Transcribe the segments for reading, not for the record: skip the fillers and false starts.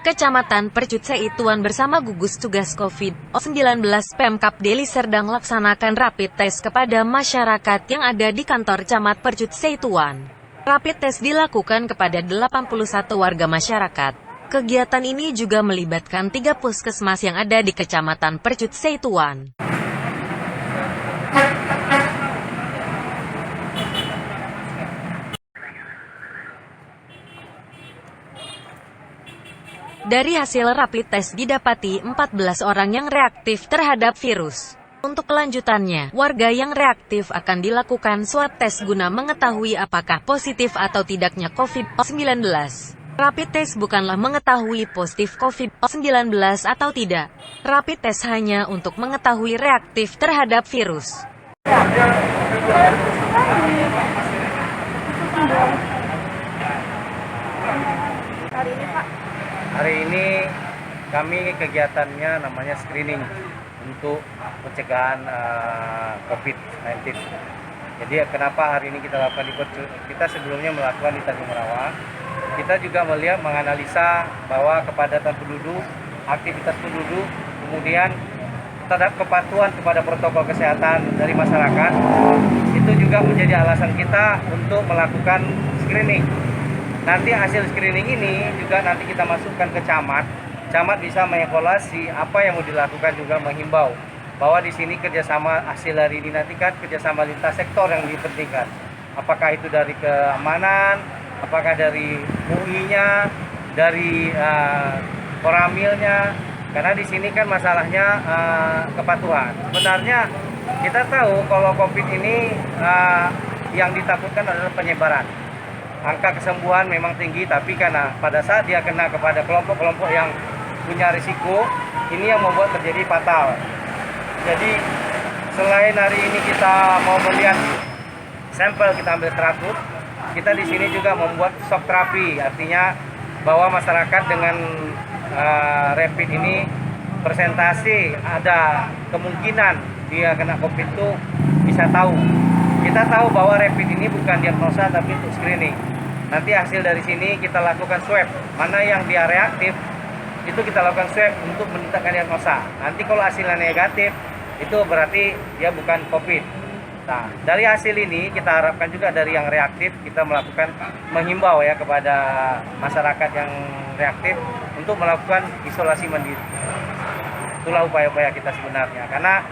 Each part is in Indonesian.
Kecamatan Percut Seituan bersama gugus tugas COVID-19 Pemkab Deli Serdang laksanakan rapid test kepada masyarakat yang ada di kantor Camat Percut Seituan. Rapid test dilakukan kepada 81 warga masyarakat. Kegiatan ini juga melibatkan 3 puskesmas yang ada di Kecamatan Percut Seituan. Dari hasil rapid test didapati 14 orang yang reaktif terhadap virus. Untuk kelanjutannya, warga yang reaktif akan dilakukan swab test guna mengetahui apakah positif atau tidaknya COVID-19. Rapid test bukanlah mengetahui positif COVID-19 atau tidak. Rapid test hanya untuk mengetahui reaktif terhadap virus. Hari ini kami kegiatannya namanya screening untuk pencegahan COVID-19. Jadi kenapa hari ini kita lakukan di Percut? Kita sebelumnya melakukan di Tanjung Merawa. Kita juga melihat, menganalisa bahwa kepadatan penduduk, aktivitas penduduk, kemudian terhadap kepatuhan kepada protokol kesehatan dari masyarakat, itu juga menjadi alasan kita untuk melakukan screening. Nanti hasil screening ini juga nanti kita masukkan ke camat. Camat bisa mengevaluasi apa yang mau dilakukan, juga menghimbau bahwa di sini kerjasama hasil hari ini nanti kan kerjasama lintas sektor yang dipentingkan. Apakah itu dari keamanan, apakah dari UI-nya, dari koramilnya. Karena di sini kan masalahnya kepatuhan. Sebenarnya kita tahu kalau COVID ini yang ditakutkan adalah penyebaran. Angka kesembuhan memang tinggi, tapi karena pada saat dia kena kepada kelompok-kelompok yang punya risiko, ini yang membuat terjadi fatal. Jadi selain hari ini kita mau melihat sampel, kita ambil 100, kita di sini juga membuat shock terapi, artinya bahwa masyarakat dengan rapid ini persentase ada kemungkinan dia kena COVID itu bisa tahu. Kita tahu bahwa rapid ini bukan diagnosa tapi untuk screening. Nanti hasil dari sini kita lakukan swab. Mana yang dia reaktif, itu kita lakukan swab untuk menentukan diagnosa. Nanti kalau hasilnya negatif, itu berarti dia bukan COVID. Nah, dari hasil ini kita harapkan juga dari yang reaktif, kita melakukan menghimbau ya kepada masyarakat yang reaktif untuk melakukan isolasi mandiri. Itulah upaya-upaya kita sebenarnya. Karena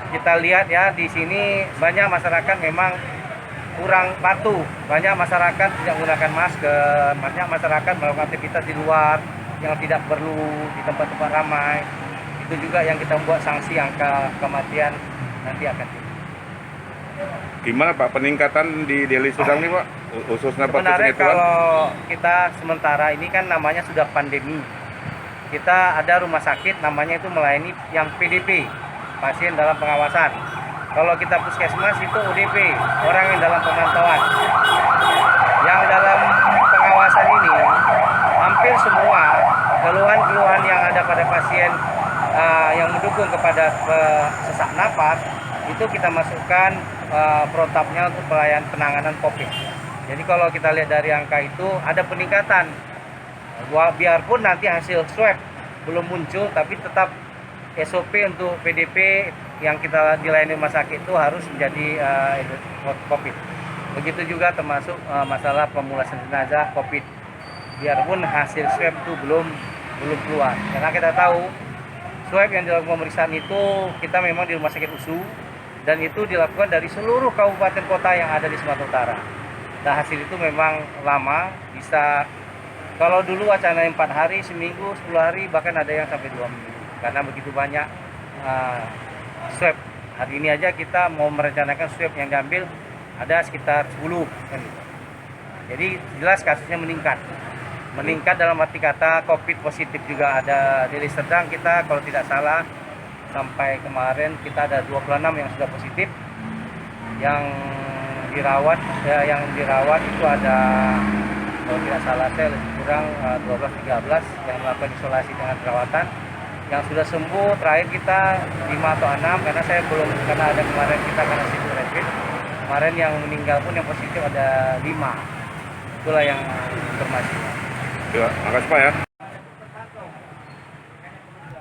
kita lihat ya di sini banyak masyarakat memang kurang patuh, banyak masyarakat tidak menggunakan masker, banyak masyarakat melakukan aktivitas di luar yang tidak perlu di tempat-tempat ramai. Itu juga yang kita buat sanksi, angka kematian nanti akan tinggi. Gimana Pak peningkatan di Deli Serdang nih Pak, khususnya Percut Sebenarnya Seituan? kalau kita sementara ini kan namanya sudah pandemi, kita ada rumah sakit namanya itu melayani yang PDP, pasien dalam pengawasan. Kalau kita puskesmas itu ODP, orang yang dalam pemantauan. Yang dalam pengawasan ini hampir semua keluhan-keluhan yang ada pada pasien yang mendukung kepada sesak napas itu kita masukkan protapnya untuk pelayanan penanganan COVID. Jadi kalau kita lihat dari angka itu ada peningkatan. Biarpun nanti hasil swab belum muncul, tapi tetap SOP untuk PDP yang kita dilayani rumah sakit itu harus menjadi COVID. Begitu juga termasuk masalah pemulasan jenazah COVID. Biarpun hasil swab itu belum keluar. Karena kita tahu swab yang dilakukan pemeriksaan itu kita memang di rumah sakit USU dan itu dilakukan dari seluruh kabupaten kota yang ada di Sumatera Utara. Dan hasil itu memang lama, bisa kalau dulu wacananya 4 hari, seminggu, 10 hari, bahkan ada yang sampai 2 minggu. Karena begitu banyak swab. Hari ini aja kita mau merencanakan swab yang diambil ada sekitar 10 kan. Jadi jelas kasusnya meningkat dalam arti kata COVID positif juga ada di Deli Serdang. Kita kalau tidak salah sampai kemarin kita ada 26 yang sudah positif, yang dirawat itu ada kalau tidak salah saya lebih kurang 12-13 yang melakukan isolasi dengan perawatan. Yang sudah sembuh terakhir kita 5 atau 6, karena saya belum, karena ada kemarin kita karena sibuk rapid. Kemarin yang meninggal pun yang positif ada 5. Itulah yang informasinya. Ya, makasih Pak ya.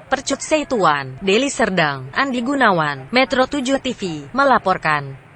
Percut Seituan, Deli Serdang, Andi Gunawan, Metro 7 TV, melaporkan.